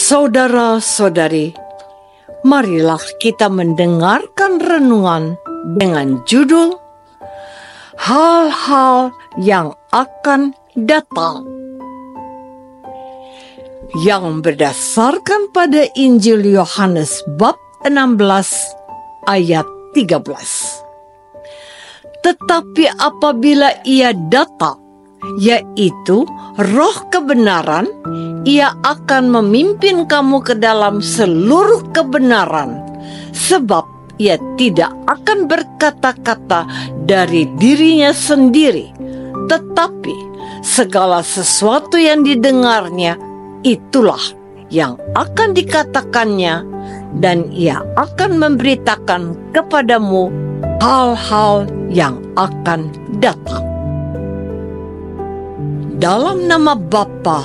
Saudara-saudari, marilah kita mendengarkan renungan dengan judul Hal-hal yang akan datang, yang berdasarkan pada Injil Yohanes bab 16 ayat 13. Tetapi apabila Ia datang, yaitu Roh kebenaran, Ia akan memimpin kamu ke dalam seluruh kebenaran, sebab Ia tidak akan berkata-kata dari dirinya sendiri, tetapi segala sesuatu yang didengarnya, itulah yang akan dikatakannya, dan Ia akan memberitakan kepadamu hal-hal yang akan datang. Dalam nama Bapa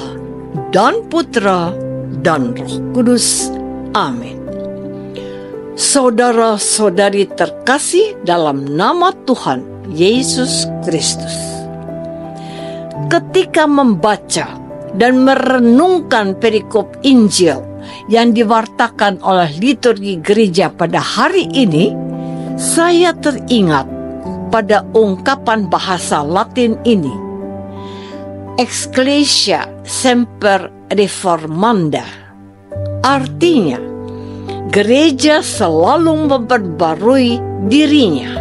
dan Putra dan Roh Kudus. Amin. Saudara-saudari terkasih dalam nama Tuhan Yesus Kristus, ketika membaca dan merenungkan perikop Injil yang diwartakan oleh liturgi gereja pada hari ini, saya teringat pada ungkapan bahasa Latin ini, Ecclesia semper reformanda. Artinya, gereja selalu memperbarui dirinya.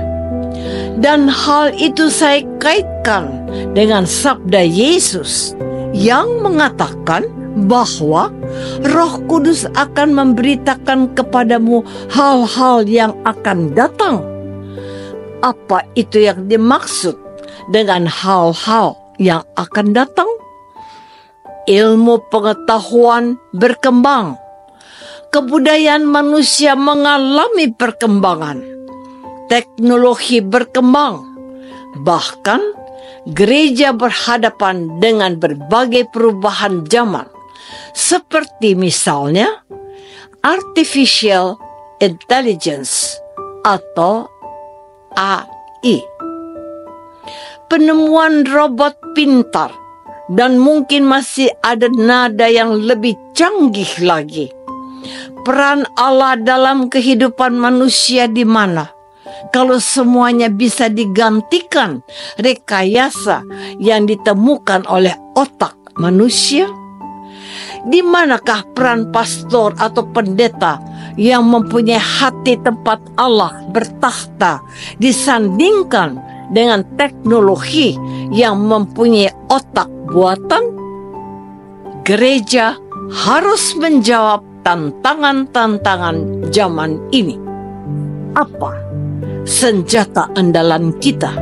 Dan hal itu saya kaitkan dengan sabda Yesus yang mengatakan bahwa Roh Kudus akan memberitakan kepadamu hal-hal yang akan datang. Apa itu yang dimaksud dengan hal-hal yang akan datang? Ilmu pengetahuan berkembang. Kebudayaan manusia mengalami perkembangan. Teknologi berkembang. Bahkan gereja berhadapan dengan berbagai perubahan zaman, seperti misalnya Artificial Intelligence atau AI. Penemuan robot pintar, dan mungkin masih ada nada yang lebih canggih lagi. Peran Allah dalam kehidupan manusia di mana? Kalau semuanya bisa digantikan rekayasa yang ditemukan oleh otak manusia? Di manakah peran pastor atau pendeta yang mempunyai hati tempat Allah bertakhta disandingkan dengan teknologi yang mempunyai otak buatan? Gereja harus menjawab tantangan-tantangan zaman ini. Apa senjata andalan kita?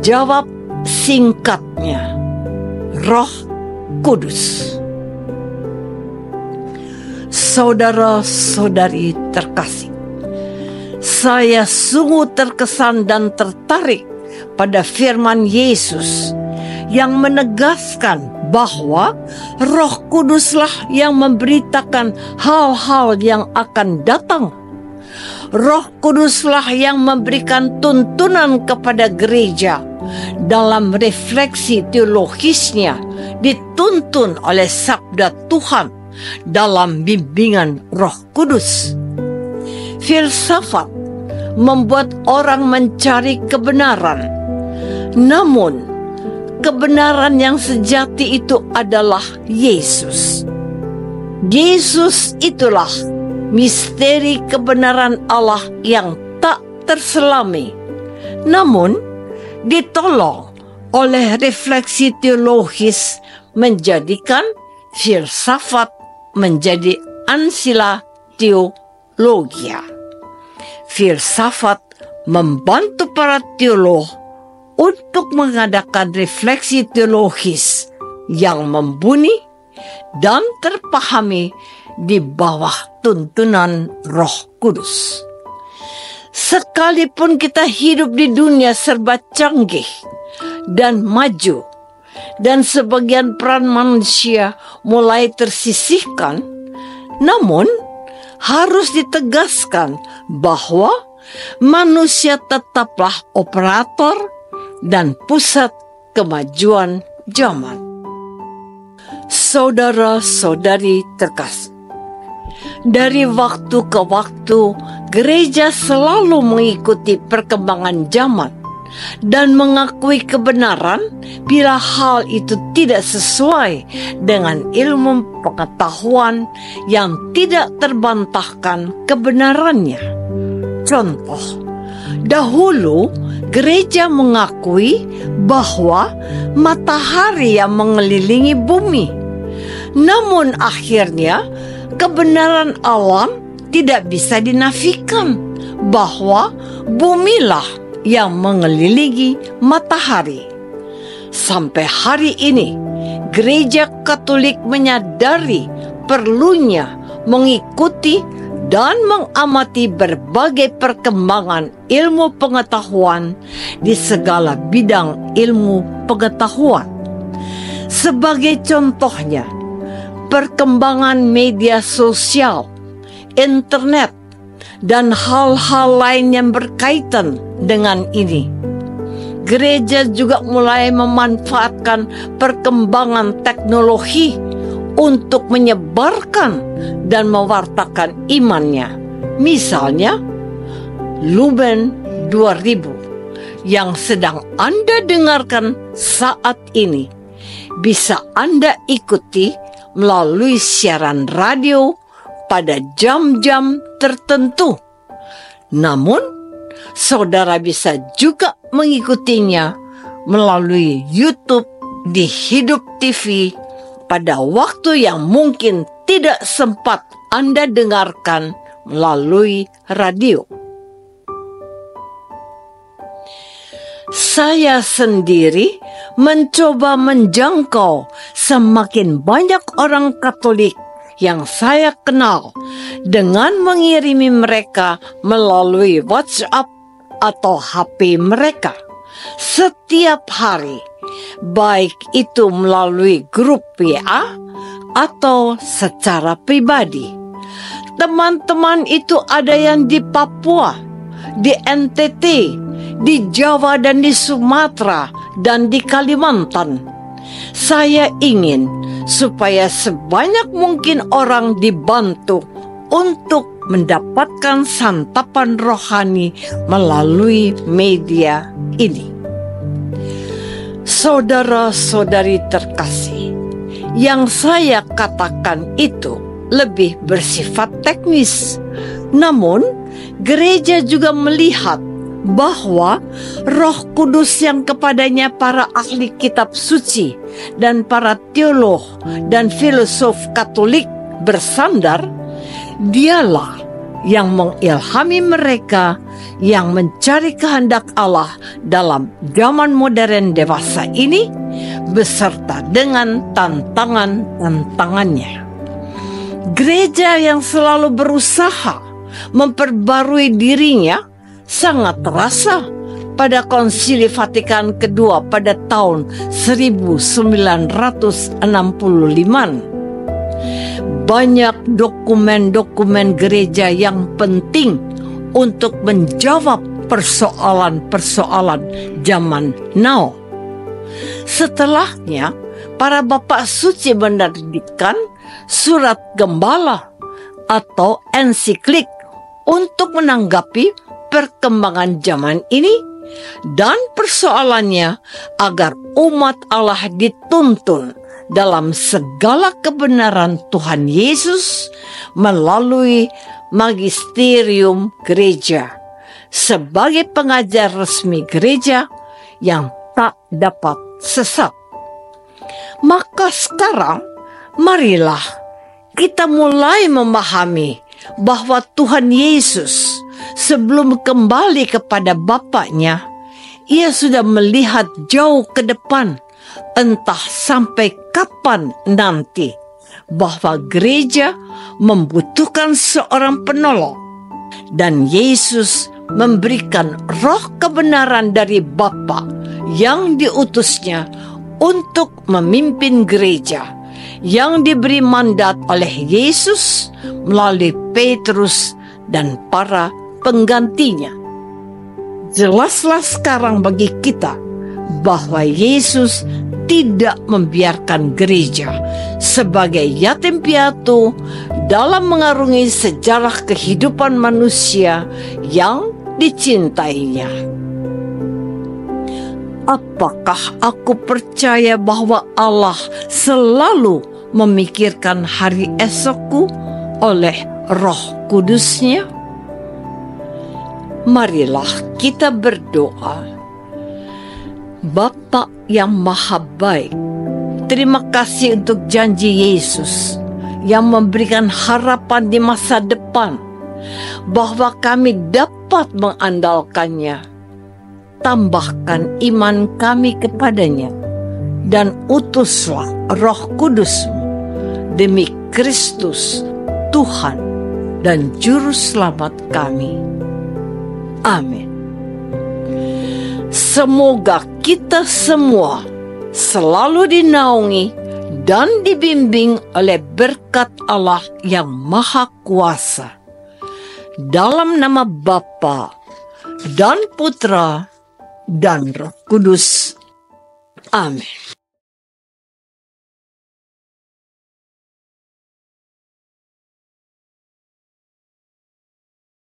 Jawab singkatnya, Roh Kudus. Saudara-saudari terkasih, saya sungguh terkesan dan tertarik pada firman Yesus yang menegaskan bahwa Roh Kuduslah yang memberitakan hal-hal yang akan datang. Roh Kuduslah yang memberikan tuntunan kepada gereja dalam refleksi teologisnya, dituntun oleh sabda Tuhan dalam bimbingan Roh Kudus. Filsafat membuat orang mencari kebenaran, namun kebenaran yang sejati itu adalah Yesus. Yesus itulah misteri kebenaran Allah yang tak terselami, namun ditolong oleh refleksi teologis menjadikan filsafat menjadi ansila teologia. Filsafat membantu para teolog untuk mengadakan refleksi teologis yang mumpuni dan terpahami di bawah tuntunan Roh Kudus. Sekalipun kita hidup di dunia serba canggih dan maju, dan sebagian peran manusia mulai tersisihkan, namun harus ditegaskan bahwa manusia tetaplah operator dan pusat kemajuan zaman. Saudara-saudari terkasih, dari waktu ke waktu gereja selalu mengikuti perkembangan zaman dan mengakui kebenaran bila hal itu tidak sesuai dengan ilmu pengetahuan yang tidak terbantahkan kebenarannya. Contoh, dahulu gereja mengakui bahwa matahari yang mengelilingi bumi. Namun akhirnya kebenaran alam tidak bisa dinafikan bahwa bumilah yang mengelilingi matahari. Sampai hari ini, Gereja Katolik menyadari perlunya mengikuti dan mengamati berbagai perkembangan ilmu pengetahuan di segala bidang ilmu pengetahuan. Sebagai contohnya, perkembangan media sosial, internet, dan hal-hal lain yang berkaitan dengan ini. Gereja juga mulai memanfaatkan perkembangan teknologi untuk menyebarkan dan mewartakan imannya. Misalnya, Lumen 2000 yang sedang Anda dengarkan saat ini bisa Anda ikuti melalui siaran radio pada jam-jam tertentu. Namun, saudara bisa juga mengikutinya melalui YouTube di Hidup TV pada waktu yang mungkin tidak sempat Anda dengarkan melalui radio. Saya sendiri mencoba menjangkau semakin banyak orang Katolik yang saya kenal dengan mengirimi mereka melalui WhatsApp atau HP mereka setiap hari, baik itu melalui grup WA atau secara pribadi. Teman-teman itu ada yang di Papua, di NTT, di Jawa dan di Sumatera dan di Kalimantan. Saya ingin supaya sebanyak mungkin orang dibantu untuk mendapatkan santapan rohani melalui media ini. Saudara-saudari terkasih, yang saya katakan itu lebih bersifat teknis. Namun, gereja juga melihat bahwa Roh Kudus yang kepadanya para ahli kitab suci dan para teolog dan filosof Katolik bersandar, dialah yang mengilhami mereka yang mencari kehendak Allah dalam zaman modern dewasa ini, beserta dengan tantangan-tantangannya. Gereja yang selalu berusaha memperbarui dirinya sangat terasa pada Konsili Vatikan kedua pada tahun 1965. Banyak dokumen-dokumen gereja yang penting untuk menjawab persoalan-persoalan zaman now. Setelahnya, para bapak suci menerbitkan surat gembala atau ensiklik untuk menanggapi perkembangan zaman ini dan persoalannya agar umat Allah dituntun dalam segala kebenaran Tuhan Yesus melalui magisterium gereja sebagai pengajar resmi gereja yang tak dapat sesat. Maka sekarang marilah kita mulai memahami bahwa Tuhan Yesus sebelum kembali kepada Bapaknya, Ia sudah melihat jauh ke depan, entah sampai kapan nanti, bahwa gereja membutuhkan seorang penolong. Dan Yesus memberikan roh kebenaran dari Bapa yang diutusnya untuk memimpin gereja, yang diberi mandat oleh Yesus melalui Petrus dan para penggantinya. Jelaslah sekarang bagi kita bahwa Yesus tidak membiarkan gereja sebagai yatim piatu dalam mengarungi sejarah kehidupan manusia yang dicintainya. Apakah aku percaya bahwa Allah selalu memikirkan hari esokku oleh Roh Kudus-Nya? Marilah kita berdoa. Bapa yang Maha Baik, terima kasih untuk janji Yesus yang memberikan harapan di masa depan bahwa kami dapat mengandalkannya. Tambahkan iman kami kepadanya dan utuslah Roh Kudus-Mu demi Kristus Tuhan dan Juru Selamat kami. Amin. Semoga kita semua selalu dinaungi dan dibimbing oleh berkat Allah yang Maha Kuasa. Dalam nama Bapa dan Putra dan Roh Kudus. Amin.